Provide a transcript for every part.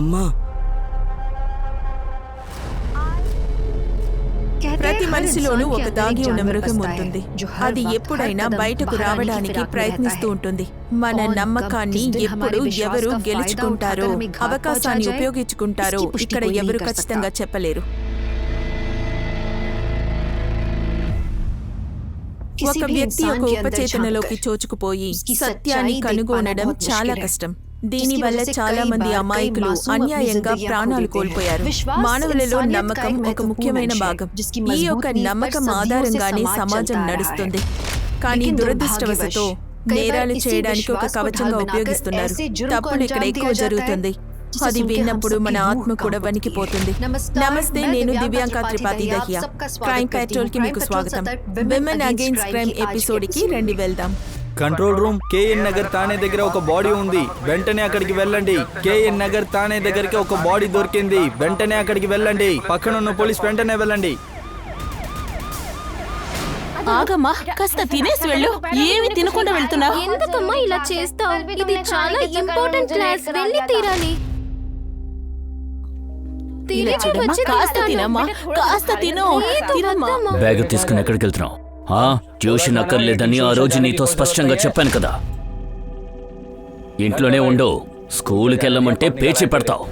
అమ్మా, ప్రతి మనిషిలోనూ ఒక దాగి ఉన్న మృగం ఉంటుంది. అది ఎప్పుడైనా బయటకు రావడానికి ప్రయత్నిస్తూ ఉంటుంది. మన నమ్మకాన్ని ఎప్పుడు ఎవరు గెలుచుకుంటారో, అవకాశాన్ని ఉపయోగించుకుంటారో ఇక్కడ ఎవరు ఖచ్చితంగా చెప్పలేరు. ఒక వ్యక్తి ఒక ఉపచేతనలోకి చోచుకుపోయి సత్యాన్ని కనుగొనడం చాలా కష్టం. దీనివల్ల చాలా మంది అమాయకులు అన్యాయంగా ప్రాణాలు కోల్పోయారు. మానవులలో నమ్మకం ఒక ముఖ్యమైన భాగం. ఈ యొక్క నమ్మకం ఆధారంగానే సమాజం నడుస్తుంది. కానీ దురదృష్టవశాత్తు నేరాలు చేయడానికి ఒక కవచంగా ఉపయోగిస్తున్నారు. తప్పులు ఇక్కడ ఎక్కువ జరుగుతుంది. అది విన్నప్పుడు మన ఆత్మ కూడా వణికిపోతుంది. నమస్తే, నేను Divyanka Tripathi Dahiya. Crime petrol కి మీకు స్వాగతం. విమెన్ అగైన్స్ క్రైమ్ ఎపిసోడ్ కి రండి వెళ్దాం. Control room, KN Nagar Thane దగ్గర ఒక బాడీ ఉంది, వెంటనే అక్కడికి వెళ్ళండి. కేఎన్ నగర్ థానే దగ్గరికి ఒక బాడీ దొరికింది, వెంటనే అక్కడికి వెళ్ళండి. పక్కన ఉన్న పోలీస్ వెంటనే వెళ్ళండి. ఆగమ్మా, కాస్త తినేసి వెళ్ళు. ఏమి తినకుండా వెళ్తున్నావు? ఎందుకమ్మా ఇలా చేస్తావు? ఇది చాలా ఇంపార్టెంట్ క్లాస్, వెళ్ళి తీరాలి. కాస్త తినమ్మా, కాస్త తిను. బ్యాగ్ తీసుకుని ఎక్కడికి వెళ్తున్నావు? ట్యూషన్ అక్కర్లేదని ఆ రోజు నీతో స్పష్టంగా చెప్పాను కదా. ఇంట్లోనే ఉండు. స్కూల్కి వెళ్ళమంటే పేచీ పడతావు.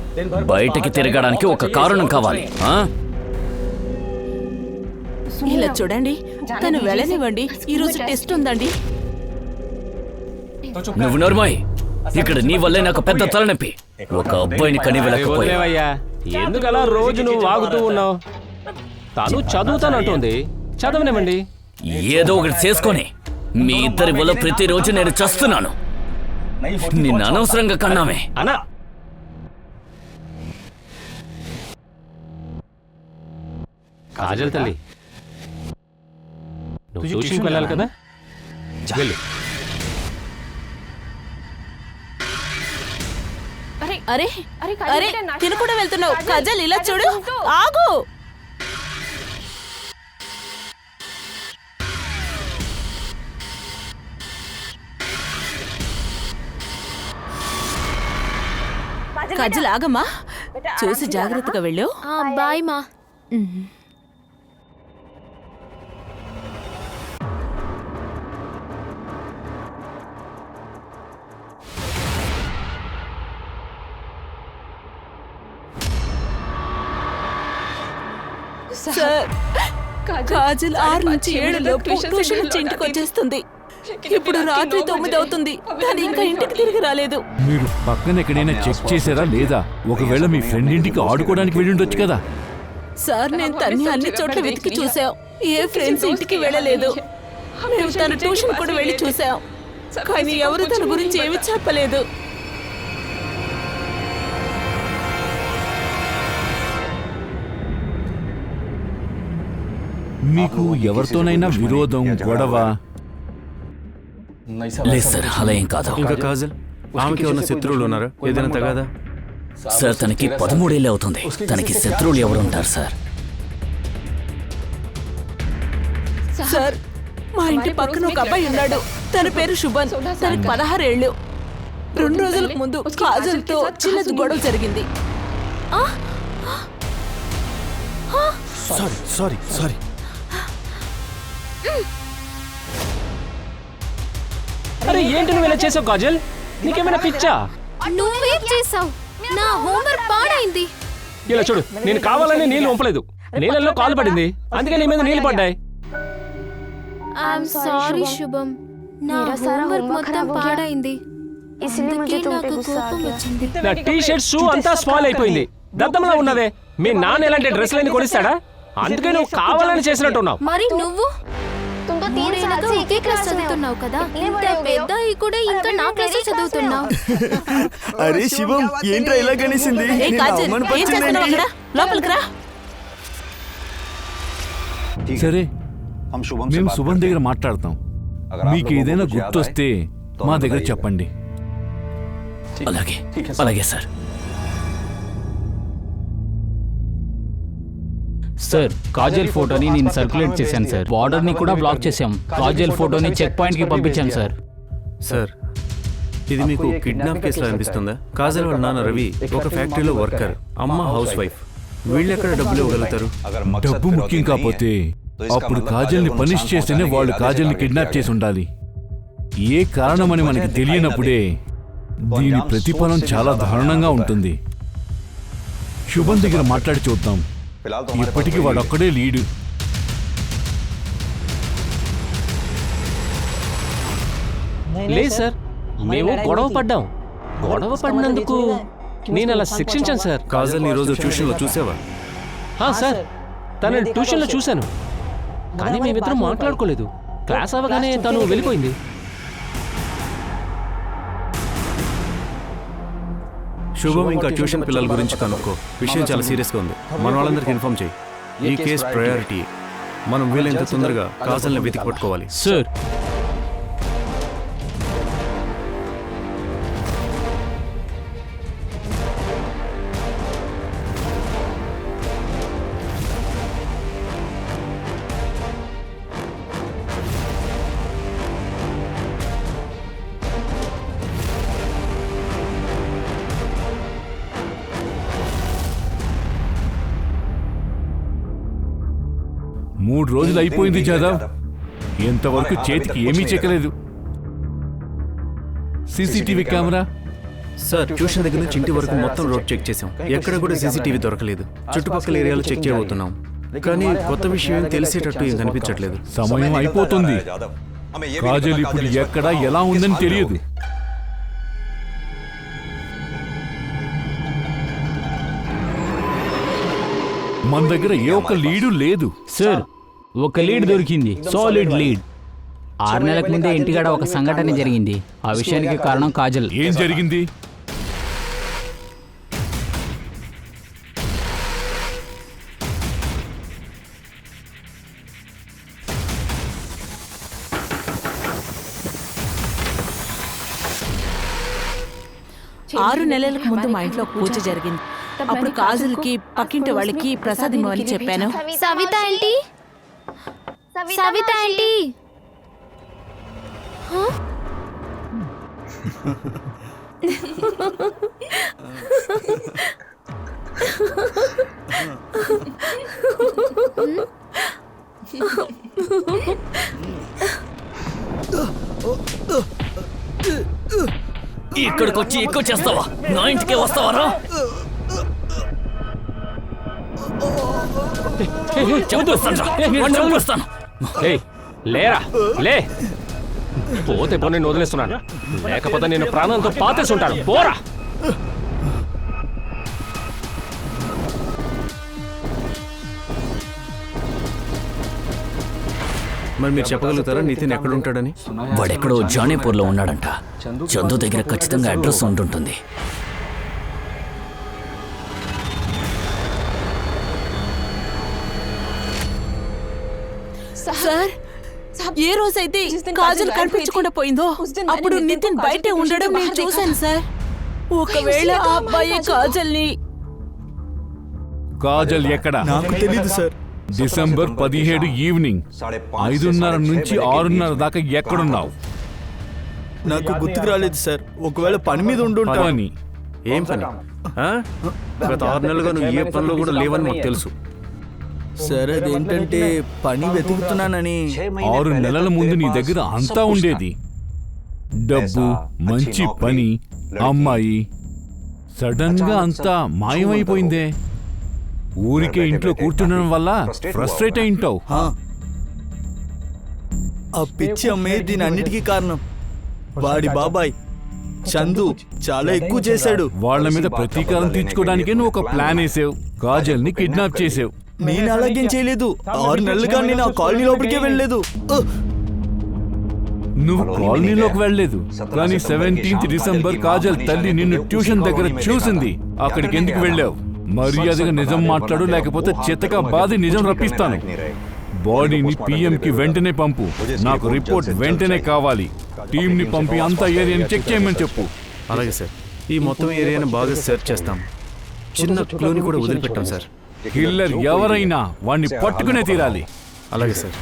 బయటికి తిరగడానికి ఒక కారణం కావాలి. ఇలా చూడండి, తను వెళ్ళనివ్వండి. ఈరోజు టెస్ట్ ఉందండి. నువ్వు నోర్మాయ్. ఇక్కడ నీ వల్లే నాకు పెద్ద తలనొప్పి. ఒక అబ్బాయిని కని వెళ్ళకపోయావయ్యా. ఎందుకలా రోజు నువ్వు వాగుతూ ఉన్నావు? తను చదువుతానంటుంది, చదవనివ్వండి. ఏదో ఒకటి చేసుకొని మీ ఇద్దరి వల్ల ప్రతిరోజు నేను చస్తున్నాను. నిన్ను అనవసరంగా కన్నామే. అనా కాజల్ తల్లి, నువ్వు ట్యూషన్కి వెళ్ళాలి కదా, వెళ్ళు. అరే అరే, తినకుండా వెళ్తున్నావు. కాజల్ ఇలా చూడు, ఆగు. కాజల్ ఆగమ్మా, చూసి జాగ్రత్తగా వెళ్ళు. బాయ్ మా. సార్, కాజల్ 6 నుంచి 7 లోపు ట్యూషన్ నుంచి ఇంటికి వచ్చేస్తుంది. ఇప్పుడు రాత్రి 9 అవుతుంది. కానీ ఇంకా ఇంటికి తిరిగి రాలేదు. మీరు పక్కన ఎక్కడైనా చెక్ చేశారా లేదా? ఒకవేళ మీ ఫ్రెండ్ ఇంటికి ఆడుకోవడానికి వెళ్ళి ఉండొచ్చు కదా. సార్, నేను తన్ని అన్ని చోట్ల వెతికి చూసాం. ఏ ఫ్రెండ్స్ ఇంటికి వెళ్ళలేదు. మేము తన ట్యూషన్ కూడా వెళ్ళి చూసాం. కానీ ఎవరు తన గురించి ఏమీ చెప్పలేదు. మీకు ఎవరితోనైనా విరోధం, గొడవ? లేదు సార్, అలా ఏం కాదు. ఇంకా కాజల్, ఆమెకి ఉన్న శత్రువులు ఉన్నారా? ఏదైనా తగాదా? సార్, తనకి 13 ఏళ్ళే అవుతుంది. తనకి శత్రువులు ఎవరు ఉంటారు సార్? సార్, మా ఇంటి పక్కన ఒక అబ్బాయి ఉన్నాడు. తన పేరు శుభన్. తనకి 16 ఏళ్ళు. 2 రోజులకు ముందు కాజల్తో చిన్నది గొడవ జరిగింది. సారీ. అరే ఏంటి నువ్వు ఇలా చేసావు కాజల్? నీకేమైనా పిచ్చా? నువ్వేం చేసావు? నా హోంవర్క్ పాడైంది. ఇలా చూడు, నేను కావాలని నీళ్ళు వంపలేదు. నీళ్ళల్లో కాలు పడింది, అందుకే నీ మీద నీళ్ళు పడ్డాయి. ఐఎమ్ సారీ శుభం, నా హోంవర్క్ మొత్తం పాడైంది. అందుకే నాకు కోపం వచ్చింది. నా టీ షర్ట్, షూ అంతా స్పాయిల్ అయిపోయింది. దద్దమలా ఉన్నవే. మీ నాన్న ఎలాంటి డ్రెస్సులని కొనిస్తాడా? అందుకే నువ్వు కావాలని చేసినట్టున్నావు. మరి నువ్వు ఒకే క్లాస్ చదువుతున్నావు కదా, ఇంత పెద్ద కూడా ఇంకా నా క్లాస్ చదువుతున్నావు. అరే శివం, ఏంట్రా ఇలా కనిసింది? లోపలికి రా. సరే, మేము శుభం దగ్గర మాట్లాడతాం. మీకు ఏదైనా గుర్తొస్తే మా దగ్గర చెప్పండి. అలాగే సార్. సార్, కాజల్ ఫోటోని నేను సర్క్యులేట్ చేశాను సార్. బార్డర్ ని కూడా బ్లాక్ చేశాం. కాజల్ ఫోటోని చెక్ పాయింట్ కి పంపించాం సార్. సార్, ఇది మీకు కిడ్నాప్ కేసులో అనిపిస్తుందా? కాజల్ వాళ్ళ నాన్న రవి ఒక ఫ్యాక్టరీలో వర్కర్, అమ్మ హౌస్ వైఫ్. వీళ్ళెక్కడ డబ్బులు ఇవ్వగలుగుతారు? డబ్బు ముఖ్యం కాకపోతే అప్పుడు కాజల్ని పనిష్ చేస్తేనే వాళ్ళు కాజల్ని కిడ్నాప్ చేసి ఉండాలి. ఏ కారణమని మనకి తెలియనప్పుడే దీని ప్రతిఫలం చాలా దారుణంగా ఉంటుంది. శుభం దగ్గర మాట్లాడి చూద్దాం. ఇప్పటికీ వాడొక్కడే లీడు. లేదు సార్, మేము గొడవ పడినందుకు నేను అలా శిక్షించాను సార్. కాజల్ ఈ రోజు ట్యూషన్లో చూసావా? సార్, తనని ట్యూషన్లో చూశాను, కానీ మేమిద్దరం మాట్లాడుకోలేదు. క్లాస్ అవ్వగానే తను వెళ్ళిపోయింది. శుభం ఇంకా ట్యూషన్ పిల్లల గురించి కనుక్కో. విషయం చాలా సీరియస్గా ఉంది. మన వాళ్ళందరికీ ఇన్ఫార్మ్ చేయి. ఈ కేసు ప్రయారిటీ. మనం వీలైనంత తొందరగా కాజల్ని వెతికి పట్టుకోవాలి. సార్, మూడు రోజులు అయిపోయింది జాదవ్, ఎంతవరకు చేతికి ఏమీ చెక్కలేదు. CCTV camera? సార్, ట్యూషన్ దగ్గర నుంచి ఇంటి వరకు మొత్తం రోడ్ చెక్ చేసాం. ఎక్కడ కూడా సీసీటీవీ దొరకలేదు. చుట్టుపక్కల ఏరియాలో చెక్ చేయబోతున్నాం, కానీ కొత్త విషయం తెలిసేటట్టు ఏం కనిపించట్లేదు. సమయం అయిపోతుంది. కాజల్ ఇప్పుడు ఎక్కడ ఎలా ఉందని తెలియదు. మన దగ్గర ఏ ఒక్క లీడు లేదు. సార్, ఒక లీడ్ దొరికింది, సాలిడ్ లీడ్. 6 నెలల ముందే ఇంటికాడ ఒక సంఘటన జరిగింది. ఆ విషయానికి కారణం కాజల్. ఏం జరిగింది? ఆరు నెలలకు ముందు మా ఇంట్లో పూజ జరిగింది. అప్పుడు కాజల్కి పక్కింటి వాళ్ళకి ప్రసాదం ఇవ్వమని చెప్పాను. Savitha aunty, Savitha aunty. ఇక్కడికి వచ్చి ఎక్కువ చేస్తావా? నా ఇంటికే వస్తావారా? చంపేస్తాను. లేరా, లే. పోతే పో, నేను వదిలేస్తున్నాను. లేకపోతే నేను ప్రాణంతో పాతేసి ఉంటాను. పోరా. మరి మీరు చెప్పగలుగుతారా నితిన్ ఎక్కడ ఉంటాడని? వాడెక్కడో జానేపూర్లో ఉన్నాడంట. చందు దగ్గర ఖచ్చితంగా అడ్రస్ ఉంటుంటుంది. సార్, ఏ రోజైతే కాజల్ కనిపించకుండా పోయిందో అప్పుడు నితిన్ బయటే ఉండడం నేను చూశాను సార్. ఒకవేళ ఆ అబ్బాయి కాజల్ని... కాజల్ ఎక్కడ? నాకు తెలీదు సార్. డిసెంబర్ 17 ఈవినింగ్ 5:30 నుంచి 6:30 దాకా ఎక్కడున్నావు? నాకు గుర్తుకు రాలేదు సార్. ఒకవేళ పని మీద ఉండుంటా. పని? ఏం పని? గత 6 నెలలుగా నువ్వు ఏ పనిలో కూడా లేవని మాకు తెలుసు. సార్, అదేంటంటే పని వెతుకుతున్నానని. 6 నెలల ముందు నీ దగ్గర అంతా ఉండేది. డబ్బు, మంచి పని, అమ్మాయి. సడన్ గా అంతా మాయమైపోయిందే. ఊరికే ఇంట్లో కూర్చుండడం వల్ల ఫ్రస్ట్రేట్ అయి ఉంటావు. ఆ పిచ్చి అమ్మాయి దీని అన్నిటికీ కారణం. వాడి బాబాయ్ చందు చాలా ఎక్కువ చేశాడు. వాళ్ళ మీద ప్రతీకారం తీర్చుకోవడానికే నువ్వు ఒక ప్లాన్ వేసావు. కాజల్ని కిడ్నాప్ చేసావు. నేను అలాగేం చేయలేదు. 6 నెలలుగా నేను ఆ కాలనీ లోపలికే వెళ్ళలేదు. నువ్వు కాలనీలోకి వెళ్ళలేదు, కానీ 17th డిసెంబర్ కాజల్ తల్లి నిన్ను ట్యూషన్ దగ్గర చూసింది. అక్కడికి ఎందుకు వెళ్ళావు? మర్యాదగా నిజం మాట్లాడు, లేకపోతే చెత్తగా బాధి నిజం రప్పిస్తాను. బాడీని పిఎంకి వెంటనే పంపు. నాకు రిపోర్ట్ వెంటనే కావాలి. టీంని పంపి అంతా ఏరియాని చెక్ చేయమని చెప్పు. అలాగే సార్. ఈ మొత్తం ఏరియాని బాగా సెర్చ్ చేస్తాం. చిన్న క్లూని కూడా వదిలిపెట్టాం సార్. కిల్లర్ ఎవరైనా వాణ్ణి పట్టుకునే తీరాలి. అలాగే సార్.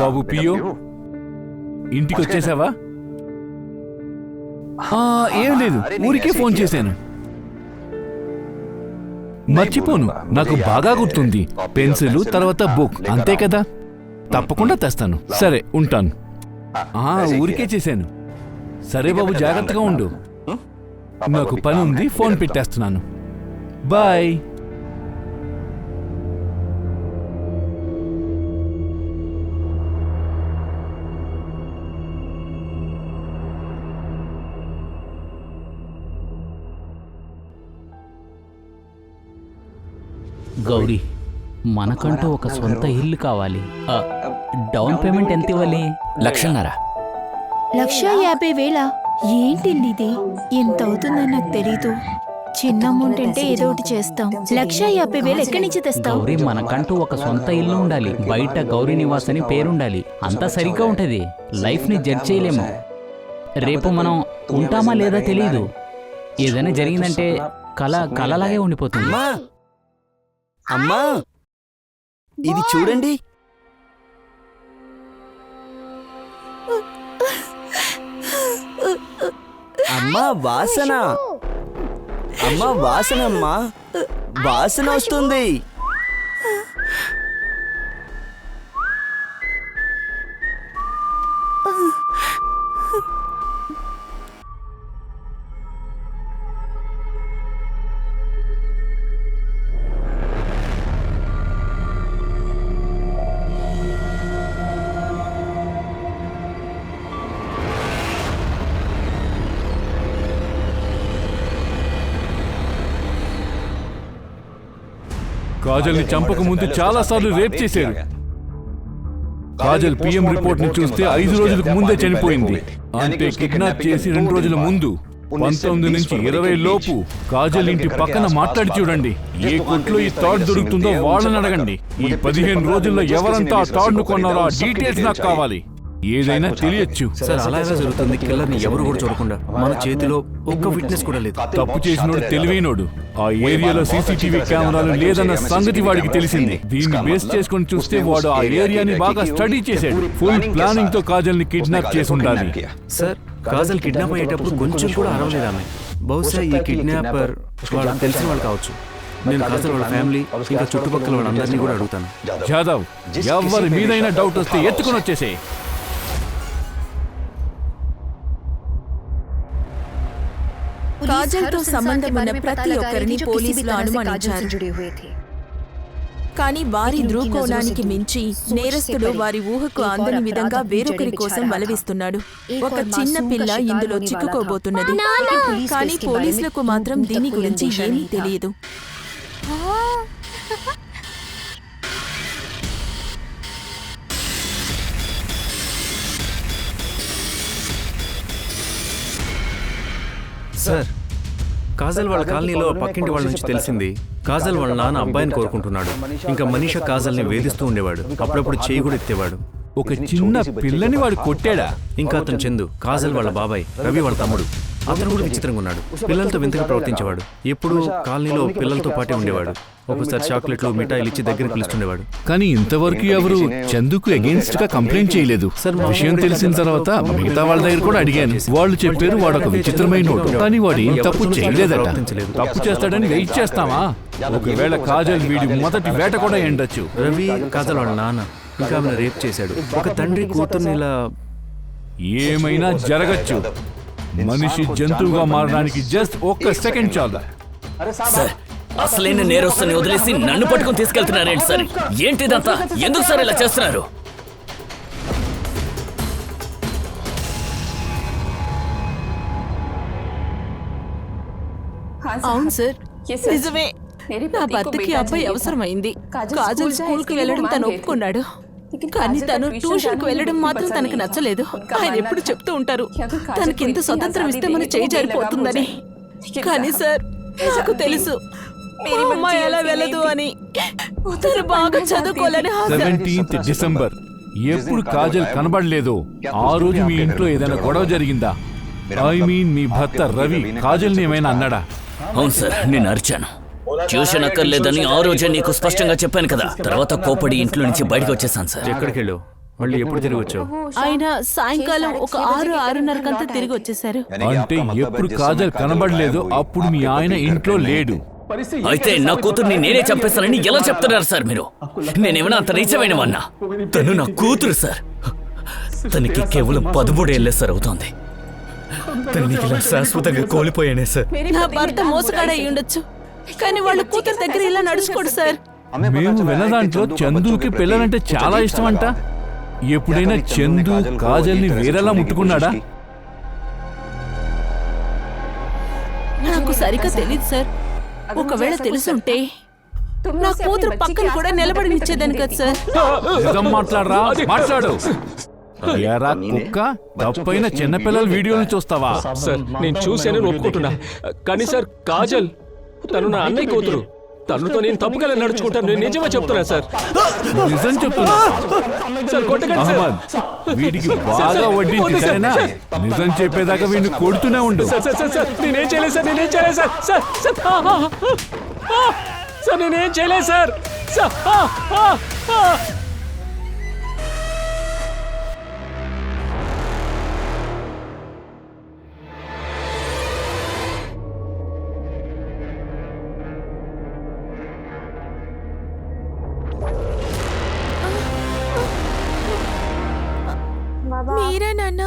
బాబు పియో, ఇంటికి వచ్చేసావా? ఏం లేదు, ఊరికే ఫోన్ చేశాను. మర్చిపోను, నాకు బాగా గుర్తుంది. పెన్సిల్ తర్వాత బుక్, అంతే కదా? తప్పకుండా తెస్తాను. సరే, ఉంటాను. ఊరికే చేశాను. సరే బాబు, జాగ్రత్తగా ఉండు. నాకు పని ఉంది, ఫోన్ పెట్టేస్తున్నాను. బాయ్. గౌరీ, మనకంటూ ఒక సొంత ఇల్లు కావాలి. డౌన్ పేమెంట్ ఎంత ఇవ్వాలి? 1,50,000. 1,50,000? ఏంటిల్లి ఇది? ఎంత అవుతుందని నాకు తెలీదు. చిన్న అమౌంట్ అంటే ఏదో ఒకటి చేస్తాం. 1,50,000 ఎక్కడి నుంచి తెస్తాం? గౌరీ, మనకంటూ ఒక సొంత ఇల్లు ఉండాలి. బయట గౌరీ నివాస్ అని పేరుండాలి. అంతా సరిగ్గా ఉంటది. లైఫ్ ని జడ్జ్ చేయలేము. రేపు మనం ఉంటామా లేదా తెలీదు. ఏదైనా జరిగిందంటే కలలాగే ఉండిపోతుంది. అమ్మా, ఇది చూడండి. అమ్మా వాసన, అమ్మా వాసన, అమ్మా వాసన వస్తుంది. కాజల్ని చంపక ముందు చాలా సార్లు రేప్ చేశారు. కాజల్ పిఎం రిపోర్ట్ ని చూస్తే 5 రోజులకు ముందే చనిపోయింది. అంటే కిడ్నాప్ చేసి 2 రోజుల ముందు 19 నుంచి 20 లోపు కాజల్ ఇంటి పక్కన మాట్లాడి చూడండి. ఏ కొట్లో ఈ థాట్ దొరుకుతుందో వాళ్ళని అడగండి. ఈ 15 రోజుల్లో ఎవరంతా ఆ థాట్ ను కొన్నారో ఆ డీటెయిల్స్ నాకు కావాలి. ఏదైనా తెలియచ్చు. సార్, అలా ఎలా జరుగుతుంది? కిల్లర్ని ఎవరు కూడా చూడకుండా మన చేతిలో ఒక్క విట్నెస్ కూడా లేదు. తప్పు చేసినోడు తెలివైనోడు. ఆ ఏరియాలో సీసీటీవీ కెమెరాలు లేదన్న సంగతి వాడికి తెలిసింది. దీన్ని బేస్ చేసుకుని చూస్తే వాడు ఆ ఏరియాని బాగా స్టడీ చేశాడు. ఫుల్ ప్లానింగ్ తో కాజల్ ని కిడ్నాప్ చేసి ఉండాలి. సార్, కాజల్ కిడ్నాప్ అయ్యేటప్పుడు కొంచెం కూడా అరవలేదు ఆమె. బహుశా ఈ కిడ్నాపర్ వాళ్ళకి తెలిసిన వాళ్ళు కావచ్చు. నేను కాజల్ వాళ్ళ ఫ్యామిలీ ఇంకా చుట్టుపక్కల వాళ్ళందరినీ కూడా అడుగుతాను. జాదవ్, ఎవరి మీదైనా డౌట్ వస్తే ఎత్తుకుని వచ్చేసే. కాజల్తో సంబంధం ఉన్న ప్రతి ఒక్కరిని పోలీసులు అనుమానించారు. కానీ వారి దృక్కోణానికి మించి నేరస్తుడు వారి ఊహకు అందని విధంగా వేరొకరి కోసం వలవిస్తున్నాడు. ఒక చిన్న పిల్ల ఇందులో చిక్కుకోబోతున్నది. కానీ పోలీసులకు మాత్రం దీని గురించి ఏమీ తెలియదు. సార్, కాజల్ వాళ్ళ కాలనీలో పక్కింటి వాళ్ళ నుంచి తెలిసింది కాజల్ వాళ్ళ నాన్న అబ్బాయిని కోరుకుంటున్నాడు. ఇంకా మనీషా కాజల్ని వేధిస్తూ ఉండేవాడు. అప్పుడప్పుడు చేయి కూడా ఎత్తేవాడు. ఒక చిన్న పిల్లని వాడు కొట్టాడా? ఇంకా అతను చందు, కాజల్ వాళ్ళ బాబాయ్, రవి వాళ్ళ తమ్ముడు. అతను కూడా విచిత్రంగా ఉన్నాడు. పిల్లలతో వింతగా ప్రవర్తించేవాడు. ఎప్పుడూ కాలనీలో పిల్లలతో పాటే ఉండేవాడు. ఒకసారి చాక్లెట్లు మిఠాయిలు ఇచ్చి దగ్గర పిలుస్తుండేవాడు. కానీ ఇంతవరకు ఎవరు చందుకు అగేన్స్ట్ గా కంప్లైంట్ చేయలేదు. విషయం తెలిసిన తర్వాత మిగతా వాళ్ళ దగ్గర కూడా అడిగాను. వాళ్ళు చెప్పారు వాడు ఒక విచిత్రమైన నోటు, కానీ వాడు ఏం తప్పు చేయలేదట. తప్పు చేస్తాడని వెయిట్ చేస్తావా? ఒకవేళ కాజల్ వీడి మొదటి వేట కూడా ఎండొచ్చు. రవి కాజల్ వాళ్ళ నాన్న ఇంకా ఆమెను రేప్ చేశాడు. ఒక తండ్రి కూతుర్ని ఇలా ఏమైనా జరగచ్చు. మనిషి జంతువుగా మారడానికి జస్ట్ ఒక్క సెకండ్ చాలు. సార్, అసలైన నేరస్తుని వదిలేసి నన్ను పట్టుకుని తీసుకెళ్తున్నారేంటి సార్? ఏంటిదంతా? ఎందుకు సార్ ఇలా చేస్తున్నారు? అవును సార్, నిజమే. నా భర్తకి అబ్బాయి అవసరమైంది. కాజల్ స్కూల్ కి వెళ్ళడం తను ఒప్పుకున్నాడు. కానీ తను ట్యూషన్ కు వెళ్ళడం మాత్రం తనకు నచ్చలేదు. ఆయన ఎప్పుడు చెప్తూ ఉంటారు తనకి ఇంత స్వతంత్రం ఇస్తే మన చేయి జారిపోతుందని. కానీ సార్, నాకు తెలుసు అమ్మాయి ఎలా వెళ్ళదు అని. తను బాగా చదువుకోవాలని ఆశ. 17th డిసెంబర్ ఎప్పుడు కాజల్ కనబడలేదో ఆ రోజు మీ ఇంట్లో ఏదైనా గొడవ జరిగిందా? ఐ మీన్ మీ భర్త రవి కాజల్ని ఏమైనా అన్నాడా? అవును సార్, నేను అరిచాను. ట్యూషన్ అక్కర్లేదని ఆ రోజే నీకు స్పష్టంగా చెప్పాను కదా. తర్వాత కోపడి ఇంట్లో నుంచి బయటకు వచ్చేసాను సార్. ఎక్కడికి వెళ్ళావు? మళ్ళీ ఎప్పుడు తిరిగి వచ్చావు? ఆయన సాయంకాలం ఒక 6-6:30 తిరిగి వచ్చేసారు. అంటే ఎప్పుడు కాజల్ కనబడలేదు అప్పుడు మీ ఆయన ఇంట్లో లేడు. అయితే నా కూతుర్ని నేనే చంపేస్తానని ఎలా చెప్తున్నారు సార్ మీరు? నేనేమైనా అంత నీచమైన వాడినా? తను నా కూతురు సార్. తనకి కేవలం 13 ఏళ్ళే సార్ అవుతోంది. తనని ఇలా శాశ్వతంగా కోల్పోయానే సార్. నా భర్త మోసగాడై ఉండొచ్చు, కానీ వాళ్ళ కూతురు దగ్గర ఇలా నడుచుకోడు సార్. మేము విన్న దాంట్లో చందుకి పిల్లలంటే చాలా ఇష్టం అంట. ఎప్పుడైనా చందు కాజల్ని వేరేలా ముట్టుకున్నాడా? నాకు సరిగ్గా తెలియదు సార్. ఒకవేళ తెలుసుంటే నా కూతురు పక్కన కూడా నిలబడినిచ్చేదాన్ని కదా సార్. నిజం మాట్లాడరా, మాట్లాడు. ఎరా కుక్క, తప్పైన చిన్నపిల్లల వీడియోలు చూస్తావా? సార్ నేను చూశానని ఒప్పుకుంటున్నా, కానీ సార్ కాజల్ తను నా అన్నయ్య కూతురు. తనతో నేను తప్పుగా నడుచుకుంటాను. నేను నిజమే చెప్తున్నా సార్. నిజం చెప్తున్నా. సార్ కొట్టకండి సార్. అహ్మద్, వీడికి బాగా వడ్డించి సరేనా? నిజం చెప్పేదాకా వీడిని కొడుతూనే ఉండు. సార్ సార్ సార్ నేనేం చేయలేదు సార్. నేనేం చేయలేదు సార్. సార్ సార్ సార్ నేనేం చేయలేదు సార్. సార్ మీరా నాన్న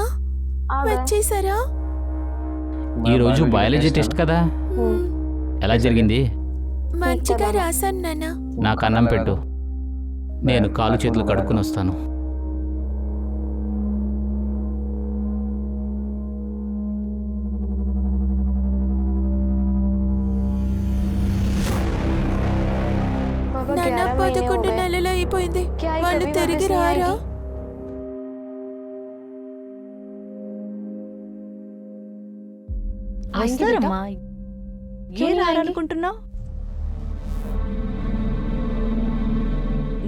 వచ్చేసారా? ఈరోజు బయాలజీ టెస్ట్ కదా, ఎలా జరిగింది? మంచిగా రాశాను నాన్న. నాకు అన్నం పెట్టు, నేను కాలు చేతులు కడుక్కుని వస్తాను. నాన్న 11 నెలలు అయిపోయింది. వాళ్ళు తిరిగి రారా? వస్తారమ్మా. ఏం రారనుకుంటున్నావు?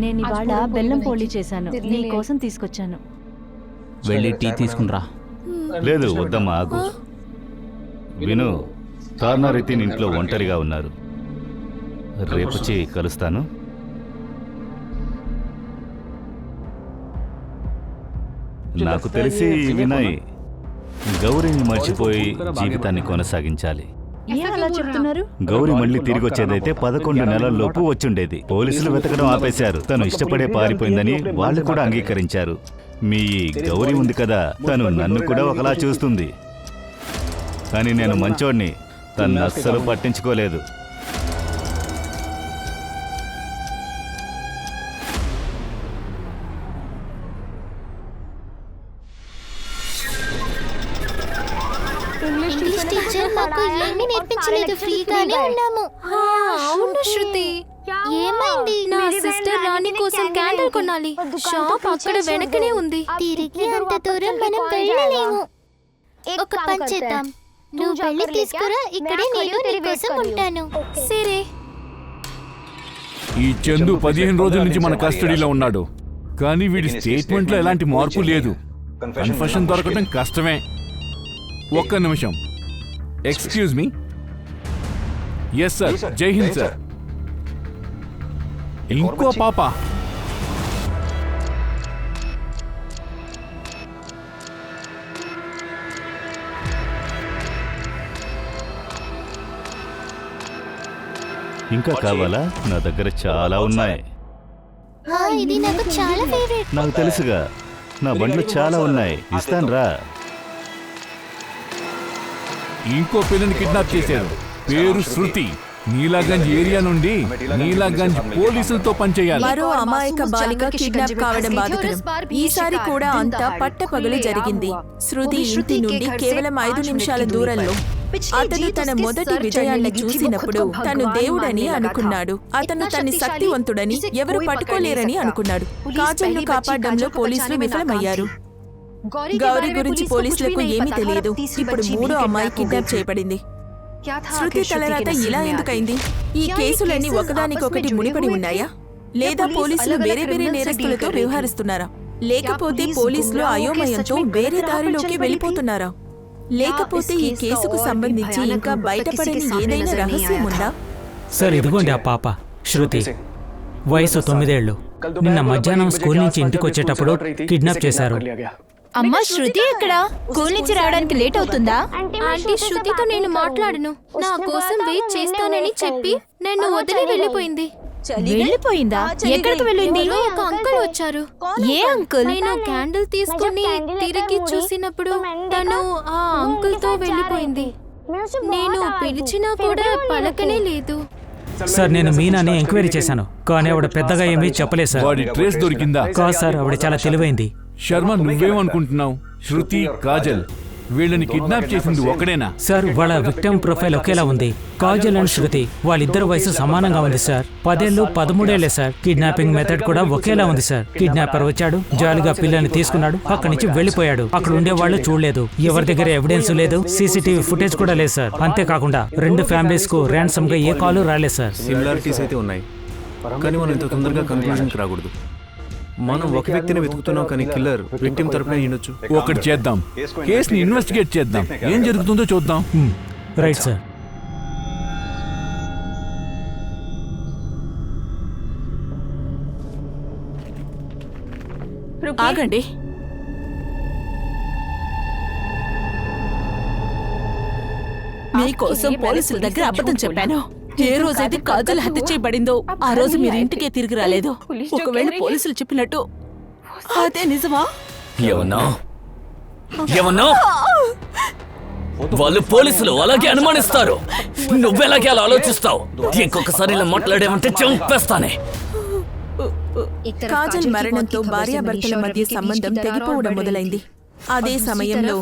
నేను ఇవాళ బెల్లం పోళీ చేశాను, నీ కోసం తీసుకొచ్చాను. వెళ్ళి టీ తీసుకునిరా. లేదు వద్దమ్మా, ఆగు. విను, తార్నారితిన్ ఇంట్లో ఒంటరిగా ఉన్నారు. రేపొచ్చి కలుస్తాను. నాకు తెలిసి వినయ్ గౌరీని మర్చిపోయి జీవితాన్ని కొనసాగించాలి. గౌరీ మళ్ళీ తిరిగి వచ్చేదైతే 11 నెలల్లోపు వచ్చుండేది. పోలీసులు వెతకడం ఆపేశారు. తను ఇష్టపడే పారిపోయిందని వాళ్ళు కూడా అంగీకరించారు. మీ గౌరీ ఉంది కదా, తను నన్ను కూడా ఒకలా చూస్తుంది. కానీ నేను మంచోడిని, తను అస్సలు పట్టించుకోలేదు. ఇంగ్లీష్ టీచర్ మాకు ఏమీ నేర్పించలేదు, ఫ్రీగానే ఉన్నాము. అవును శృతి, ఏమైంది? నా సిస్టర్ రాణి కోసం క్యాండిల్ కొనాలి. షాప్ అక్కడ వెనకనే ఉంది. తిరిగి అంత దూరం మనం వెళ్ళలేము. ఒక పని చేద్దాం, నువ్వు వెళ్ళి తీసుకురా, ఇక్కడే నేను నీ కోసం ఉంటాను. సరే. ఈ చందు 15 రోజుల నుంచి మన కస్టడీలో ఉన్నాడు, కానీ వీడి స్టేట్మెంట్లో ఎలాంటి మార్పు లేదు. కన్ఫెషన్ దొరకడం కష్టమే. ఒక్క నిమిషం. Excuse me. ఎస్ సార్, జై హింద్ సార్. ఇంకో పాప? ఇంకా కావాలా? నా దగ్గర చాలా ఉన్నాయి. ఇది నాకు చాలా ఫేవరెట్. నాకు తెలుసుగా, నా బండ్లు చాలా ఉన్నాయి, ఇస్తాను రా. ఇంకో పిల్లని కిడ్నాప్ చేశారు. పేరు శృతి. నీలాగంజ్ ఏరియా నుండి నీలాగంజ్ పోలీసులతో పనిచేయాలి. మరో అమాయక బాలిక కిడ్నాప్ కావడం బాధకరం. ఈసారి కూడా అంతా పట్టపగలు జరిగింది. శృతి ఇంటి నుండి కేవలం 5 నిమిషాల దూరంలో. అతను తన మొదటి విజయాన్ని చూసినప్పుడు తను దేవుడని అనుకున్నాడు. అతను తన శక్తివంతుడని, ఎవరు పట్టుకోలేరని అనుకున్నాడు. కాజల్ను కాపాడడంలో పోలీసులు విఫలమయ్యారు. గౌరీ గురించి పోలీసులకు ఏమీ తెలియదు. ఇప్పుడు 3వ అమ్మాయి కిడ్నాప్ చేయబడింది. శృతి తలరాత ఇలా ఎందుకైంది? ఈ కేసులన్నీ ఒకదానికొకటి ముడిపడి ఉన్నాయా? లేదా పోలీసులు వేరే వేరే నేరస్తులతో వ్యవహరిస్తున్నారా? లేకపోతే పోలీసులు అయోమయంతో వేరే దారిలోకి వెళ్ళిపోతున్నారా? లేకపోతే ఈ కేసుకు సంబంధించి ఇంకా బయటపడని ఏదైనా రహస్యం ఉందా? సార్, ఇదిగోండి ఆ పాప శృతి, వయసు 9 ఏళ్ళు. నిన్న మధ్యాహ్నం స్కూల్ నుంచి ఇంటికి వచ్చేటప్పుడు కిడ్నాప్ చేశారు. అమ్మా శృతి ఎక్కడ? స్కూల్ నుంచి రావడానికి లేట్ అవుతుందా? ఆంటీ శృతితో నేను మాట్లాడను, నా కోసం వెయిట్ చేస్తానని చెప్పి నన్ను వదిలి వెళ్ళిపోయింది. వెళ్ళిపోయిందా? ఎక్కడికి వెళ్ళింది? ఎవరో ఒక అంకుల్ వచ్చారు. ఏ అంకుల్? నేను క్యాండిల్ తీసుకుని తిరిగి చూసినప్పుడు తను ఆ అంకుల్ తో వెళ్ళిపోయింది. నేను పిలిచినా కూడా పలకనే లేదు. సార్ నేను మీనాని ఎంక్వైరీ చేశాను, కానీ ఆవిడ పెద్దగా ఏమీ చెప్పలేదు సార్. వాడి ట్రేస్ దొరికిందా? కాదు సార్, ఆవిడ చాలా తెలివైంది. శర్మ, నువ్వేమనుకుంటున్నావు? శృతి, కాజల్ వీళ్ళని కిడ్నాప్ చేసింది ఒకడేనా? సార్ వాళ్ళ విక్టిమ్ ప్రొఫైల్ ఒకేలా ఉంది. కాజల్ అండ్ శృతి వాళ్ళిద్దరు వయసు సమానంగా ఉంది సార్. 10 ఏళ్ళు 13 ఏళ్లే సార్. కిడ్నాపింగ్ మెథడ్ కూడా ఒకేలా ఉంది సార్. కిడ్నాపర్ వచ్చాడు, జాలిగా పిల్లల్ని తీసుకున్నాడు, అక్కడి నుంచి వెళ్ళిపోయాడు. అక్కడ ఉండే వాళ్ళు చూడలేదు, ఎవరి దగ్గర ఎవిడెన్స్ లేదు, సీసీటీవీ ఫుటేజ్ కూడా లేదు సార్. అంతేకాకుండా 2 ఫ్యామిలీస్ కు ర్యాన్సమ్ గా ఏ కాలు రాలేదు సార్. సిమిలారిటీస్ అయితే ఉన్నాయి, కానీ మనం ఇంత తొందరగా కన్క్లూజన్కి రాకూడదు. మనం ఒక వ్యక్తిని వెతుకుతున్నాం, కానీ కిల్లర్ విక్టిమ్ తరపున ఉండొచ్చు. ఒకటి చేద్దాం, కేసుని ఇన్వెస్టిగేట్ చేద్దాం, ఏం జరుగుతుందో చూద్దాం. Right sir. ఆగండి. మీకోసం పోలీసుల దగ్గర అబద్ధం చెప్పాను. ఏ రోజైతే కాజల్ హత్య చేయబడిందో ఆ రోజు మీరు ఇంటికే తిరిగి రాలేదు. ఒకవేళ పోలీసులు చెప్పినట్టు అదే నిజమా? ఏమన్నా వాళ్ళు పోలీసులు అలాగే అనుమానిస్తారు. నువ్వెలాగే అలా ఆలోచిస్తావు? ఇంకొకసారి ఇలా మాట్లాడేమంటే చంపేస్తానే. కాజల్ మరణంతో భార్యాభర్తల మధ్య సంబంధం తెగిపోవడం మొదలైంది. అదే సమయంలో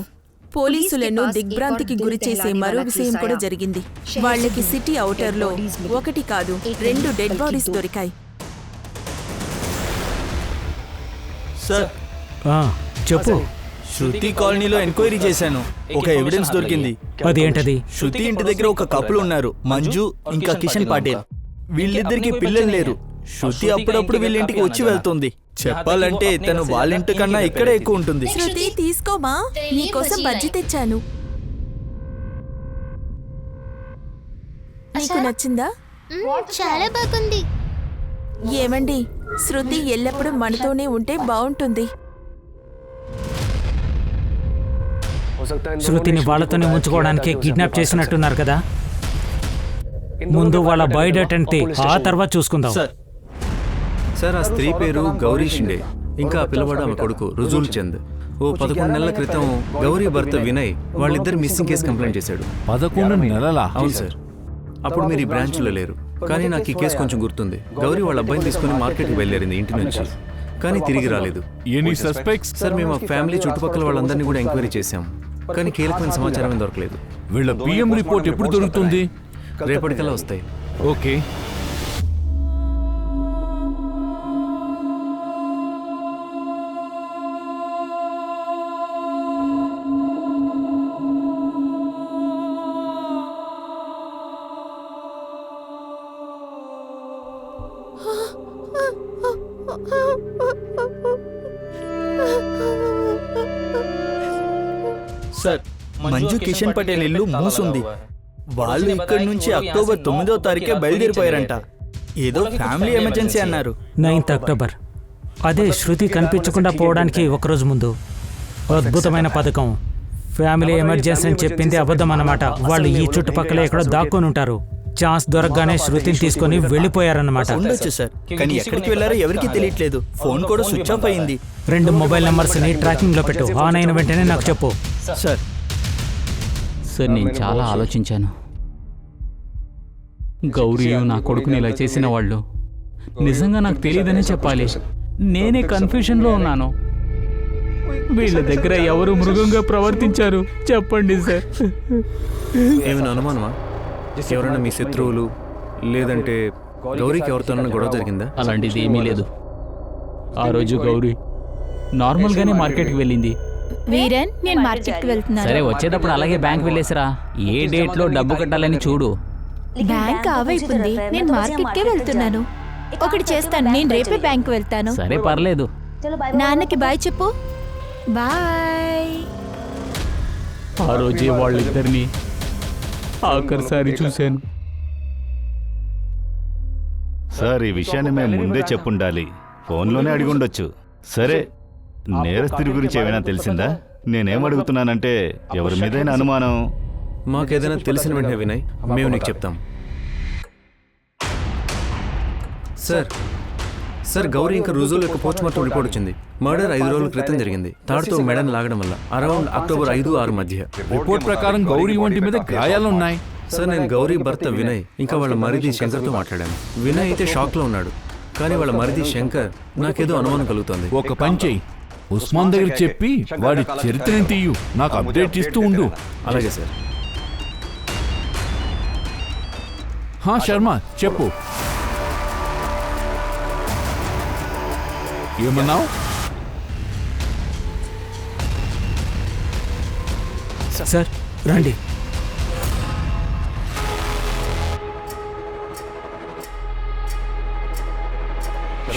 పోలీసులను దిగ్భ్రాంతికి గురి చేసే మరో విషయం కూడా జరిగింది. వాళ్ళకి సిటీ ఔటర్లో 1 కాదు 2 డెడ్ బాడీస్ దొరికాయి. సార్ చెప్పు. శృతి కాలనీలో ఎంక్వైరీ చేశాను, ఒక ఎవిడెన్స్ దొరికింది. అదేంటది? శృతి ఇంటి దగ్గర ఒక కపుల్ ఉన్నారు, మంజు ఇంకా కిషన్ పాటిల్. వీళ్ళిద్దరికి పిల్లలు లేరు. శృతి అప్పుడప్పుడు వీళ్ళ ఇంటికి వచ్చి వెళ్తుంది. చెప్పాలంటే తను వాళ్ళ ఇంటి కన్నా ఇక్కడే ఎక్కువ ఉంటుంది. శృతి తీసుకోమా, నీకోసం బజ్జీ తెచ్చాను. నీకు నచ్చిందా? చాలా బాగుంది. ఏమండి, శృతి ఎల్లప్పుడూ మనతోనే ఉంటే బాగుంటుంది. శృతిని వాళ్ళతోనే ఉంచుకోవడానికి కిడ్నాప్ చేసినట్టున్నారు కదా. ముందు వాళ్ళ బయోడేటా ఆ తర్వాత చూసుకుందాం. సార్ ఆ స్త్రీ పేరు గౌరీ షిండే, ఇంకా పిల్లవాడు ఆమె కొడుకు రుజుల్ చంద్. ఓ 11 నెలల క్రితం గౌరీ భర్త వినయ్ వాళ్ళిద్దరు మిస్సింగ్ కేసు కంప్లైంట్ చేశాడు. 11 నెలలా? అవును సార్. అప్పుడు మీరు ఈ బ్రాంచ్లో లేరు, కానీ నాకు ఈ కేసు కొంచెం గుర్తుంది. గౌరీ వాళ్ళ అబ్బాయిని తీసుకుని మార్కెట్కి బయలుదేరింది ఇంటి నుంచి, కానీ తిరిగి రాలేదు. Any suspects? సార్ మేము ఆ ఫ్యామిలీ చుట్టుపక్కల వాళ్ళందరినీ కూడా ఎంక్వైరీ చేశాం, కానీ కీలకమైన సమాచారం ఏం దొరకలేదు. వీళ్ళ పిఎం రిపోర్ట్ ఎప్పుడు దొరుకుతుంది? రేపటికల్లా వస్తాయి. ఓకే. సార్ మంజు కిషన్ పటేల్ ఇల్లు మూసుంది. వాళ్ళు ఇక్కడి నుంచి అక్టోబర్ 9వ తారీఖే బయలుదేరిపోయారంట. ఏదో ఫ్యామిలీ ఎమర్జెన్సీ అన్నారు. 9th October. అదే శృతి కనిపించకుండా పోవడానికి ఒకరోజు ముందు. అద్భుతమైన పథకం. ఫ్యామిలీ ఎమర్జెన్సీ అని చెప్పింది అబద్ధం అన్నమాట. వాళ్ళు ఈ చుట్టుపక్కల ఎక్కడో దాక్కొని ఉంటారు. ఛాన్స్ దొరకగానే శృతిని తీసుకొని వెళ్ళిపోయారన్నమాట. ఉండొచ్చు సార్, కానీ ఎక్కడికి వెళ్ళారో ఎవరికి తెలియట్లేదు. ఫోన్ కూడా స్విచ్ ఆఫ్ అయింది. 2 మొబైల్ నెంబర్స్ని ట్రాకింగ్లో పెట్టు. ఆన్ అయిన వెంటనే నాకు చెప్పు. సార్ సార్ నేను చాలా ఆలోచించాను. గౌరీ నా కొడుకుని ఇలా చేసిన వాళ్ళు నిజంగా నాకు తెలియదని చెప్పాలి. నేనే కన్ఫ్యూషన్లో ఉన్నాను. వీళ్ళ దగ్గర ఎవరు మృగంగా ప్రవర్తించారు చెప్పండి సార్. ఏమైనా అనుమానమా? ఎవరైనా మీ శత్రువులు లేదంటే గౌరీకి ఎవరితోనైనా గొడవ జరిగిందా? అలాంటిది ఏమీ లేదు. ఆ రోజు గౌరీ నార్మల్గానే మార్కెట్కి వెళ్ళింది. వీరన్, నేను మార్కెట్కి వెళ్తున్నాను. సరే వచ్చేటప్పుడు అలాగే బ్యాంక్ వెళ్ళేసిరా. ఏ డేట్లో డబ్బు కట్టాలని చూడు. బ్యాంక్ ఆవైపుంది, నేను మార్కెట్కే వెళ్తున్నాను. ఒకటి చేస్తాను, నేను రేపే బ్యాంక్ వెళ్తాను. సరే పర్లేదు. నాన్నకి బాయ్ చెప్పు. బాయ్. ఆ రోజే వాళ్ళిద్దరిని ఆఖరిసారి చూశాను. సార్ ఈ విషయాన్ని మేము ముందే చెప్పుండాలి. ఫోన్లోనే అడిగి ఉండొచ్చు. సరే, నేరస్తుడి గురించి ఏమైనా తెలిసిందా? నేనేం అడుగుతున్నానంటే ఎవరి మీదైనా అనుమానం? మాకేదైనా తెలిసిన వెంటనే వినయ్ మేము నీకు చెప్తాం. సార్ గౌరీ ఇంకా రుజువులు యొక్క పోస్ట్మార్టం రిపోర్ట్ వచ్చింది. మర్డర్ 5 రోజుల క్రితం జరిగింది. తాడుతో మెడను లాగడం వల్ల అరౌండ్ అక్టోబర్ 5-6 మధ్య. రిపోర్ట్ ప్రకారం గౌరీ ఒంటి మీద గాయాలున్నాయి. సార్ నేను గౌరీ భర్త వినయ్ ఇంకా వాళ్ళ మరిది శంకర్తో మాట్లాడాను. వినయ్ అయితే షాక్లో ఉన్నాడు, కానీ వాళ్ళ మరిది శంకర్ నాకేదో అనుమానం కలుగుతోంది. ఒక పని చెయ్యి, ఉస్మాన్ దగ్గర చెప్పి వాడి చరిత్రని తీయు, నాకు అప్డేట్ ఇస్తూ ఉండు. అలాగే సార్. శర్మ చెప్పు, ఏమన్నావు? సార్ రండి.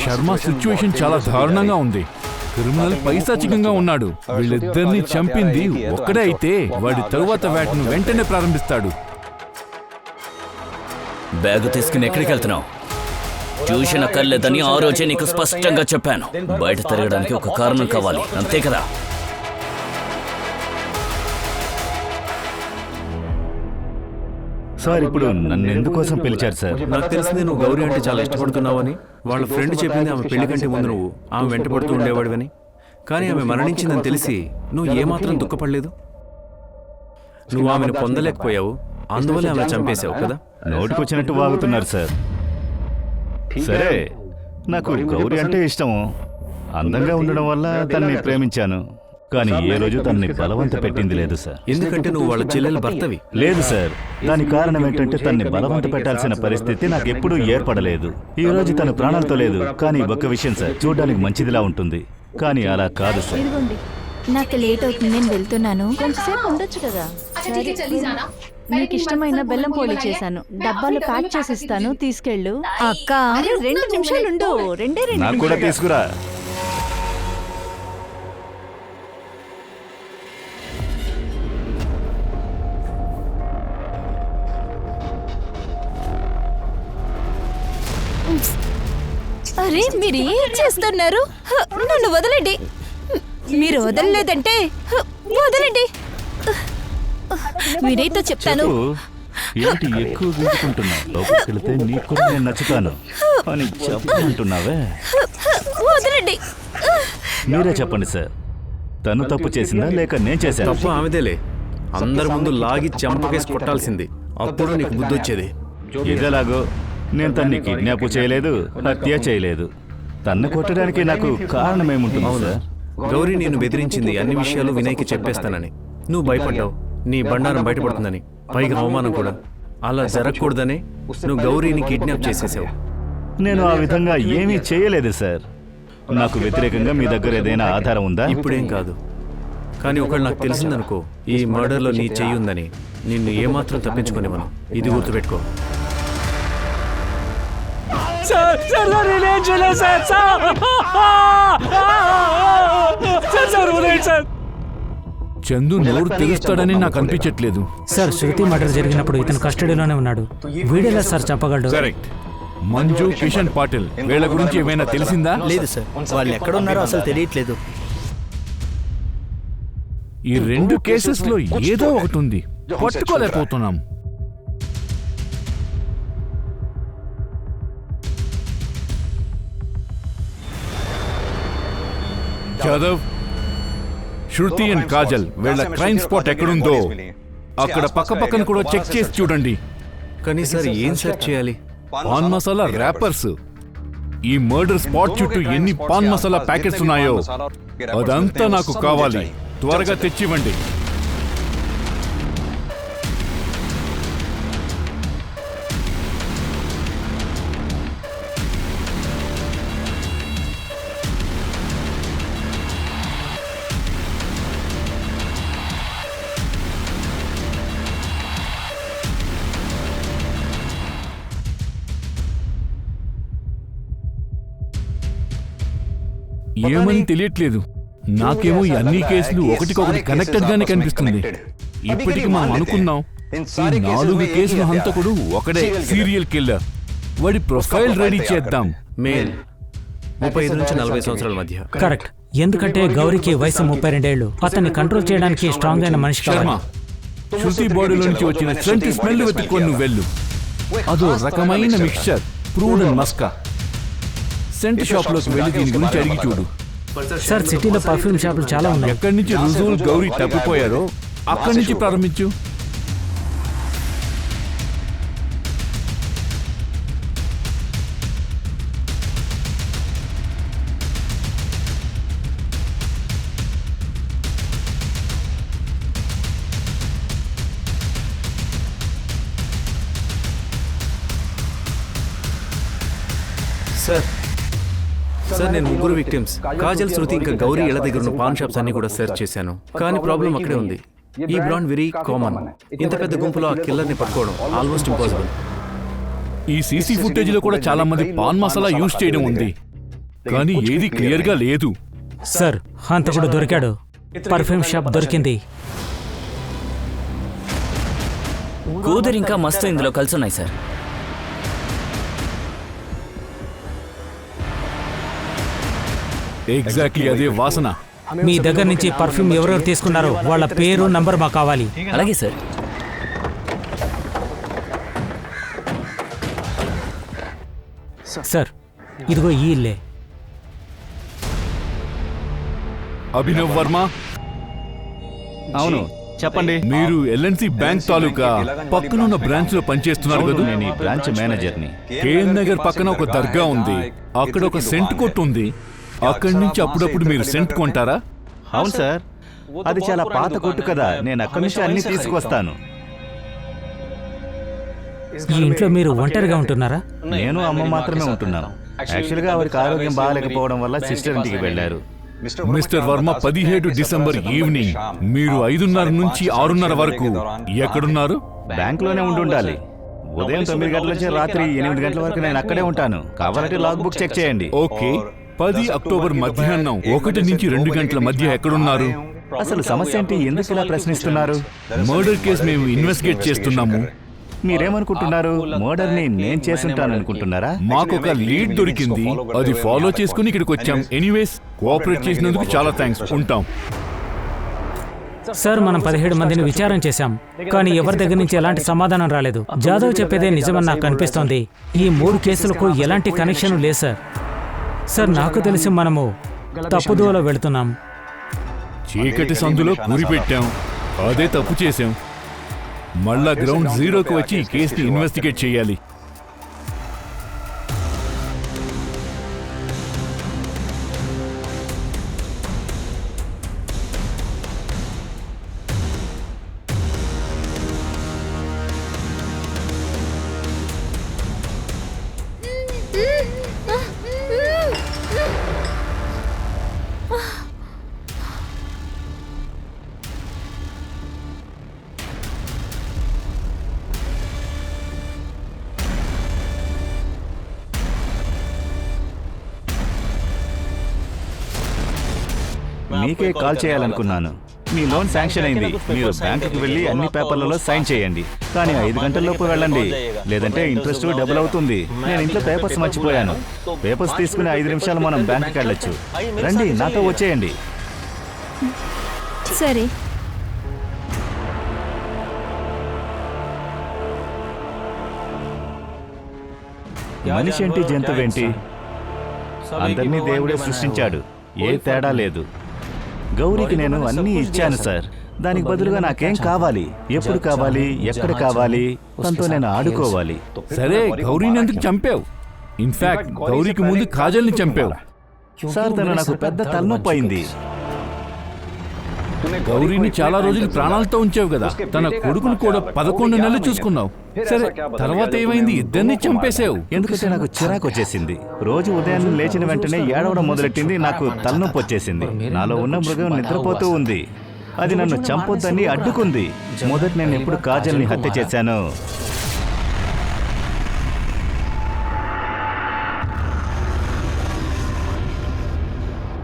శర్మ సిచ్యువేషన్ చాలా దారుణంగా ఉంది. క్రిమినల్ పైశాచికంగా ఉన్నాడు. వీళ్ళిద్దరిని చంపింది ఒక్కడే అయితే వాడి తరువాత వేటను వెంటనే ప్రారంభిస్తాడు. బ్యాగు తీసుకుని ఎక్కడికి వెళ్తున్నావు? ట్యూషన్ అక్కర్లేదని ఆ రోజే నీకు స్పష్టంగా చెప్పాను. బయట తిరగడానికి ఒక కారణం కావాలి, అంతే కదా? సార్, ఇప్పుడు నన్ను ఎందుకోసం పిలిచారు సార్? నాకు తెలిసింది నువ్వు గౌరీ అంటే చాలా ఇష్టపడుతున్నావని. వాళ్ళ ఫ్రెండ్ చెప్పింది ఆమె పెళ్లి కంటే ముందు నువ్వు ఆమె వెంటపడుతూ ఉండేవాడివని. కానీ ఆమె మరణించిందని తెలిసి నువ్వు ఏమాత్రం దుఃఖపడలేదు. నువ్వు ఆమెను పొందలేకపోయావు, అందువల్ల ఆమె చంపేశావు కదా? నోటికొచ్చినట్టు వాగుతున్నారు సార్. సరే, నాకు గౌరీ అంటే ఇష్టము. అందంగా ఉండడం వల్ల తనని ప్రేమించాను. కానీ ఏ రోజు తనని బలవంత పెట్టింది లేదు సార్. ఎందుకంటే నువ్వు వాళ్ళ చెల్లెల భర్తవి. లేదు సార్, దానికి కారణం ఏంటంటే తనని బలవంత పెట్టాల్సిన పరిస్థితి నాకు ఎప్పుడూ ఏర్పడలేదు. ఈ రోజు తను ప్రాణాలతో లేదు. కానీ ఒక్క విషయం సార్, చూడడానికి మంచిదిలా ఉంటుంది, కానీ అలా కాదు సార్. నాకు లేట్ అవుతుంది, నేను వెళ్తున్నాను. కొంచెంసేపు ఉండొచ్చు కదా. నీకు ఇష్టమైన బెల్లం పోలి చేశాను, డబ్బాలు ప్యాక్ చేసి ఇస్తాను, తీసుకెళ్ళు. అక్క 2 నిమిషాలు ఉండు. 2 నాకు కూడా తీసుకురా. అరే మీరు ఏం చేస్తున్నారు? నన్ను వదలండి. మీరు వదలలేదంటే వదలండి. వినయ్తో చెప్తాను. ఏంటి ఎక్కువ గీసుకుంటున్నావు? లోపలికి వెళితే నీకు కూడా నేను నచ్చుతాను అని చెప్పమంటున్నావే. వదలండి. మీరే చెప్పండి సార్, తను తప్పు చేసిందా లేక నేను చేశాను? తప్పు ఆమెదేలే. అందరి ముందు లాగి చెంపకేసి కొట్టాల్సింది, అప్పుడు నీకు బుద్ధి వచ్చేది. ఇదేలాగో నేను తన్ని కిడ్నాప్ చేయలేదు, హత్య చేయలేదు. తన్ను కొట్టడానికి నాకు కారణమేముంటుంది సార్? గౌరీ నేను బెదిరించింది అన్ని విషయాలు వినయ్కి చెప్పేస్తానని. నువ్వు భయపడ్డావు, నీ బండారం బయటపడుతుందని. పైగా అవమానం కూడా. అలా జరగకూడదని నువ్వు గౌరీని కిడ్నాప్ చేసేసావు. నేను ఆ విధంగా ఏమీ చేయలేదు సార్. నాకు వ్యతిరేకంగా మీ దగ్గర ఏదైనా ఆధారం ఉందా? ఇప్పుడేం కాదు, కానీ ఒకళ్ళు నాకు తెలిసిందనుకో, ఈ మర్డర్లో నీ చెయ్యి ఉందని, నిన్ను ఏమాత్రం తప్పించుకోనివ్వను. ఇది గుర్తుపెట్టుకో. చందు నోరు తెలుస్తాడని నాకు అనిపించట్లేదు. సార్ శృతి మర్డర్ జరిగినప్పుడు ఇతను కస్టడీలోనే ఉన్నాడు. వీడేలా సార్ చెప్పగలడు? కరెక్ట్. మంజు, కిషన్ పాటిల్ వీళ్ళ గురించి ఏమైనా తెలిసిందా? లేదు సార్, వాళ్ళు ఎక్కడున్నారో అసలు తెలియట్లేదు. ఈ 2 కేసెస్లో ఏదో ఒకటి ఉంది, పట్టుకోలేకపోతున్నాం. యాదవ్, శృతి అండ్ కాజల్ వీళ్ళ క్రైమ్ స్పాట్ ఎక్కడుందో అక్కడ పక్క పక్కన కూడా చెక్ చేసి చూడండి. కానీ సార్ ఏం సెర్చ్ చేయాలి? Pan masala rappers. ఈ మర్డర్ స్పాట్ చుట్టూ ఎన్ని పాన్ మసాలా ప్యాకెట్స్ ఉన్నాయో అదంతా నాకు కావాలి. త్వరగా తెచ్చివ్వండి. ఏమని తెలియట్లేదు. నాకేమో ఈ అన్ని కేసులు ఒకటికొకటి కనెక్టెడ్ గానే కనిపిస్తుంది. ఇప్పటికి మనం అనుకున్నాం ఈ 4 కేసుల హంతకుడు ఒకడే సీరియల్ కిల్లర్. వాడి ప్రొఫైల్ రెడీ చేద్దాం. మేల్ 35 నుంచి 40 సంవత్సరాల మధ్య. కరెక్ట్. ఎందుకంటే గౌరికి వయసు 32 ఏళ్ళు. అతన్ని కంట్రోల్ చేయడానికి స్ట్రాంగ్ అయిన మనిషి శర్మ, కావాలి. శృతి బాడీలో నుంచి వచ్చిన సెంట్ స్మెల్ వెతుక్కొని నువ్వు వెళ్ళు. అదో రకమైన మిక్స్చర్, ప్రూడ్ అండ్ మస్కా. సెంట్ షాప్ లోకి వెళ్ళి దీని గురించి అడిగి చూడు. సార్, సిటీలో పర్ఫ్యూమ్ షాపులు చాలా ఉన్నాయి. ఎక్కడి నుంచి రుజువులు గౌరీ తప్పిపోయారో అక్కడి నుంచి ప్రారంభించు. సార్, నేను ముగ్గురు విక్టిమ్స్ కాజల్, శృతి ఇంకా గౌరీ ఇళ్ల దగ్గర ఉన్న పాన్ షాప్స్ అన్ని కూడా సెర్చ్ చేశాను. కానీ ప్రాబ్లం అక్కడే ఉంది. ఈ బ్రాండ్ వెరీ కామన్. ఇంత పెద్ద గుంపులో ఆ కిల్లర్ని పట్టుకోవడం ఆల్మోస్ట్ ఇంపాసిబుల్. ఈ సీసీ ఫుటేజ్ లో కూడా చాలా మంది పాన్ మసాలా యూజ్ చేయడం ఉంది, కానీ ఏది క్లియర్ గా లేదు. సార్, హంతకుడు దొరికాడు. పర్ఫ్యూమ్ షాప్ దొరికింది. కూతురు ఇంకా మస్తు ఇందులో కలిసి ఉన్నాయి సార్. ఎగ్జాక్ట్లీ అదే వాసన. మీ దగ్గర నుంచి పర్ఫ్యూమ్ ఎవరెవరు తీసుకున్నారో వాళ్ళ పేరు, నంబర్ మాకు కావాలి. అలాగే సార్. సార్, ఇదిగో ఈ ఇల్లే. అభినవ్ వర్మ. అవును, చెప్పండి. మీరు ఎల్ఎన్సి బ్యాంక్ తాలూకా పక్కనున్న బ్రాంచ్ లో పనిచేస్తున్నారు కదా? నేను ఈ బ్రాంచ్ మేనేజర్ని. కేఎన్ నగర్ పక్కన ఒక దర్గా ఉంది, అక్కడ ఒక సెంట్ కొట్టు ఉంది. అక్కడి నుంచి అప్పుడప్పుడు మీరు సెంట్ కొంటారా? అవును సార్, అది చాలా పాత కొట్టు కదా, నేను అక్కడి నుంచి అన్ని తీసుకొస్తాను. ఈ ఇంట్లో మీరు ఒంటరిగా ఉంటున్నారా? నేను అమ్మ మాత్రమే ఉంటున్నాను. యాక్చువల్గా ఆవిడకి ఆరోగ్యం బాగాలేకపోవడం వల్ల సిస్టర్ ఇంటికి వెళ్ళారు. మిస్టర్ వర్మ, 17 డిసెంబర్ ఈవినింగ్ మీరు 5:30 నుంచి 6:30 వరకు ఎక్కడున్నారు? బ్యాంకులోనే ఉండాలి. ఉదయం 9 గంటల నుంచి రాత్రి 8 గంటల వరకు నేను అక్కడే ఉంటాను. కావాలంటే లాగ్ బుక్ చెక్ చేయండి. ఓకే. 10 అక్టోబర్ మధ్యాహ్నం 1 నుంచి 2 గంటల మధ్య ఎక్కడున్నారు? అసలు సమస్య ఏంటి? ఎందుకు ఇలా ప్రశ్నిస్తున్నారు? మర్డర్ కేసు మేము ఇన్వెస్టిగేట్ చేస్తున్నాము. మీరేమనుకుంటున్నారు? మర్డర్ ని నేను చేసుంటాను అనుకుంటున్నారా? మాకొక లీడ్ దొరికింది, అది ఫాలో చేసుకుని ఇక్కడికి వచ్చాం. ఎనీవేస్, కోఆపరేట్ చేసినందుకు చాలా థ్యాంక్స్. ఉంటాం. సార్, మనం 17 మందిని విచారణ చేశాం, కానీ ఎవరి దగ్గర నుంచి ఎలాంటి సమాధానం రాలేదు. జాదవ్ చెప్పేదే నిజమని నాకు అనిపిస్తోంది. ఈ 3 కేసులకు ఎలాంటి కనెక్షన్ లేదు సార్. సార్, నాకు తెలిసి మనము తప్పుదోవలో వెళుతున్నాం. చీకటి సందులో కూరి పెట్టాం, అదే తప్పు చేశాం. మళ్ళా గ్రౌండ్ జీరోకి వచ్చి ఈ కేసుని ఇన్వెస్టిగేట్ చేయాలి. మీకే కాల్ చేయాలనుకున్నాను. మీ లోన్ శాంక్షన్ అయింది. మీరు బ్యాంకుకి వెళ్ళి అన్ని పేపర్లలో సైన్ చేయండి. కానీ 5 గంటల్లోపు వెళ్ళండి, లేదంటే ఇంట్రెస్ట్ డబుల్ అవుతుంది. నేను ఇంట్లో పేపర్స్ మర్చిపోయాను. పేపర్స్ తీసుకుని 5 నిమిషాలు మనం బ్యాంకుకి వెళ్ళొచ్చు. రండి, నాతో వచ్చేయండి. సరే. మనిషి ఏంటి, జంతువేంటి, అందరినీ దేవుడే సృష్టించాడు. ఏ తేడా లేదు. గౌరీకి నేను అన్నీ ఇచ్చాను సార్. దానికి బదులుగా నాకేం కావాలి, ఎప్పుడు కావాలి, ఎక్కడ కావాలి, తనతో నేను ఆడుకోవాలి. సరే, గౌరీని ఎందుకు చంపావు? ఇన్ఫాక్ట్ గౌరీకి ముందు కాజల్ని చంపావు. సార్, తను నాకు పెద్ద తలనొప్పి అయింది. గౌరీని చాలా రోజులు ప్రాణాలతో ఉంచావు కదా, తన కొడుకును కూడా 11 నెలలు చూసుకున్నావు. సరే, తర్వాత ఏమైంది? ఇద్దరిని చంపేశావు. ఎందుకంటే నాకు చిరాకు వచ్చేసింది. రోజు ఉదయం లేచిన వెంటనే ఏడవడం మొదలెట్టింది. నాకు తలనొప్పి వచ్చేసింది. నాలో ఉన్న మృగం నిద్రపోతూ ఉంది. అది నన్ను చంపొద్దని అడ్డుకుంది. మొదట నేను ఎప్పుడు కాజల్ని హత్య చేశాను.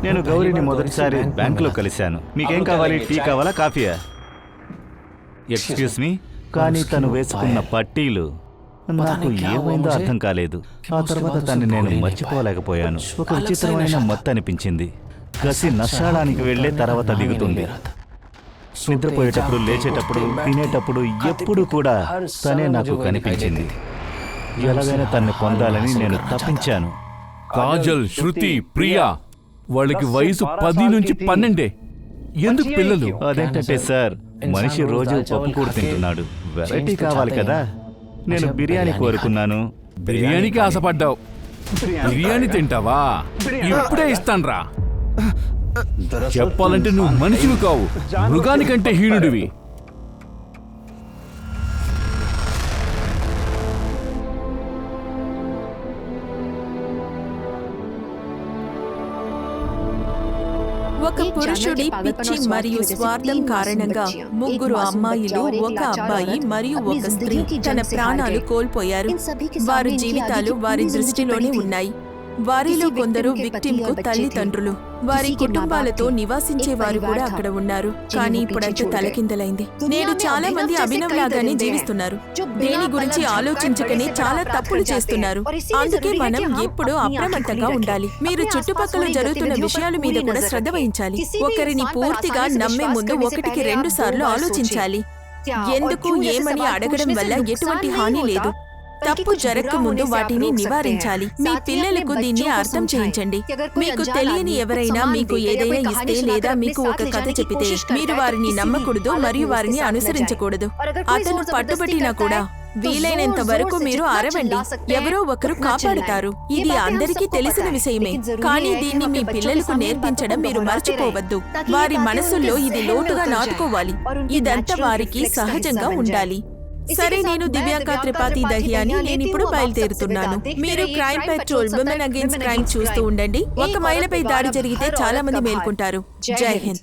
నేను గౌరీని మొదటిసారి బ్యాంకులో కలిశాను. మీకేం కావాలి? టీ కావాలా, కాఫీయా? ఎక్స్క్యూజ్ మీ, కానీ తను వేసుకున్న పట్టీలు నాకు ఏమైందో అర్థం కాలేదు. ఆ తర్వాత తన్ని నేను మర్చిపోలేకపోయాను. ఒక విచిత్రమైన మత్తు అనిపించింది. కసి నష్టాడానికి వెళ్లే తర్వాత దిగుతుంది. నిద్రపోయేటప్పుడు, లేచేటప్పుడు, తినేటప్పుడు ఎప్పుడు కూడా తనే నాకు కనిపించింది. ఎలాగైనా తన్ని పొందాలని నేను తప్పించాను. కాజల్, శృతి, ప్రియా వాళ్ళకి వయసు 10 నుంచి 12. ఎందుకు పిల్లలు? అదేంటంటే సార్, మనిషి రోజు పప్పు కూర తింటున్నాడు, వెరైటీ కావాలి కదా. నేను బిర్యానీ కోరుకున్నాను. బిర్యానీకి ఆశపడ్డావు. బిర్యానీ తింటావా? ఇప్పుడే ఇస్తాన్రా. చెప్పాలంటే నువ్వు మనిషివి కావు, మృగానికంటే హీనుడివి. ఒక పురుషుడి పిచ్చి మరియు స్వార్థం కారణంగా 3 అమ్మాయిలు, 1 అబ్బాయి మరియు 1 స్త్రీ తన ప్రాణాలు కోల్పోయారు. వారి జీవితాలు వారి దృష్టిలోనే ఉన్నాయి. వారిలో కొందరు విక్టిమ్ కు తల్లిదండ్రులు, వారి కుటుంబాలతో నివాసించే వారు కూడా అక్కడ ఉన్నారు. కానీ ఇప్పుడంతా తలకిందలైంది. నేడు చాలా మంది అభినవ్ లాగానే జీవిస్తున్నారు. దేని గురించి ఆలోచించకనే చాలా తప్పులు చేస్తున్నారు. అందుకే మనం ఎప్పుడూ అప్రమత్తంగా ఉండాలి. మీరు చుట్టుపక్కల జరుగుతున్న విషయాల మీద కూడా శ్రద్ధ వహించాలి. ఒకరిని పూర్తిగా నమ్మే ముందు 1కి 2 సార్లు ఆలోచించాలి. ఎందుకు, ఏమని అడగడం వల్ల ఎటువంటి హాని లేదు. తప్పు జరగక ముందు వాటిని నివారించాలి. మీ పిల్లలకు దీన్ని అర్థం చేయించండి. మీకు తెలియని ఎవరైనా మీకు ఏదైనా ఇస్తే లేదా మీకు ఒక కథ చెప్పితే మీరు వారిని నమ్మకూడదు మరియు వారిని అనుసరించకూడదు. అతను పట్టుబట్టినా కూడా వీలైనంత వరకు మీరు అరవండి. ఎవరో ఒకరు కాపాడుతారు. ఇది అందరికీ తెలిసిన విషయమే. కానీ దీన్ని మీ పిల్లలకు నేర్పించడం మీరు మర్చిపోవద్దు. వారి మనసుల్లో ఇది లోతుగా నాటుకోవాలి. ఇదంతా వారికి సహజంగా ఉండాలి. సరే, నేను దివ్యాంక త్రిపాఠి దహియాని. నేను ఇప్పుడు బయలుదేరుతున్నాను. మీరు crime petrol women against crime చూస్తూ ఉండండి. 1 మహిళపై దాడి జరిగితే చాలా మంది మేల్కొంటారు. జై హింద్.